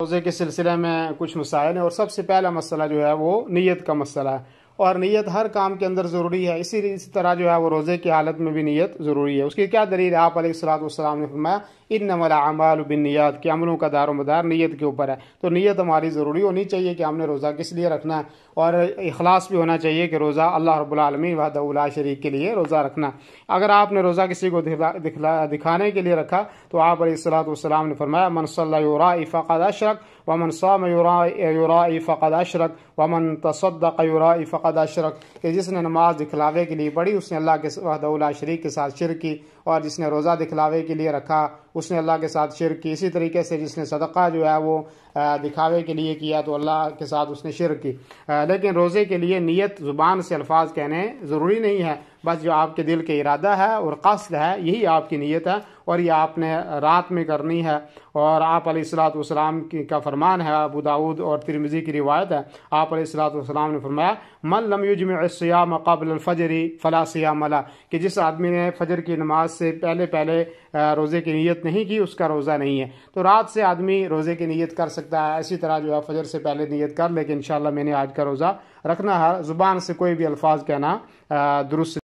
روزے کے سلسلے میں کچھ مسائل ہیں، اور سب سے پہلا مسئلہ جو ہے وہ نیت کا مسئلہ ہے، اور نیت ہر کام کے اندر ضروری ہے، اسی طرح جو ہے وہ روزے کی حالت میں بھی نیت ضروری ہے۔ اس کی کیا دلیل ہے؟ آپ علیہ الصلوۃ والسلام نے فرمایا انما الاعمال بالنیات، کہ عملوں کا دار و مدار نیت کے اوپر ہے۔ تو نیت ہماری ضروری ہونی چاہیے کہ ہم نے روزہ کس لیے رکھنا ہے، اور اخلاص بھی ہونا چاہیے کہ روزہ اللہ رب العالمین وحدہ لا شریک کے لیے روزہ رکھنا۔ اگر آپ نے روزہ کسی کو دکھانے کے لیے رکھا تو آپ علیہ الصلوۃ والسلام نے فرمایا من صلی یرائی فقد اشرک ومن صام یرائی فقد اشرک ومن تصدق یرائی فقد اشرک، کہ جس نے نماز دکھلاوے کے لیے پڑھی اس نے اللہ کے وحدہ لا شریک کے ساتھ شرک کی، اور جس نے روزہ دکھلاوے کے لیے رکھا اس نے اللہ کے ساتھ شرک کی۔ اسی طریقے سے جس نے صدقہ جو ہے وہ دکھاوے کے لیے کیا تو اللہ کے ساتھ اس نے شرک کی۔ لیکن روزے کے لیے نیت زبان سے الفاظ کہنے ضروری نہیں ہے، بس جو آپ کے دل کے ارادہ ہے اور قصد ہے یہی آپ کی نیت ہے، اور یہ آپ نے رات میں کرنی ہے۔ اور آپ علیہ الصلوۃ والسلام کا فرمان ہے، ابو داؤد اور ترمذی کی روایت ہے، آپ علیہ الصلوۃ والسلام نے فرمایا من لم یجمع الصیام قبل الفجر فلا صیام له، کہ جس آدمی نے فجر کی نماز سے پہلے روزے کی نیت نہیں کی اس کا روزہ نہیں ہے۔ تو رات سے آدمی روزے کی نیت کر سکتا ہے، اسی طرح جو ہے فجر سے پہلے نیت کر، لیکن انشاءاللہ میں نے آج کا روزہ رکھنا ہے۔ زبان سے کوئی بھی الفاظ کہنا درست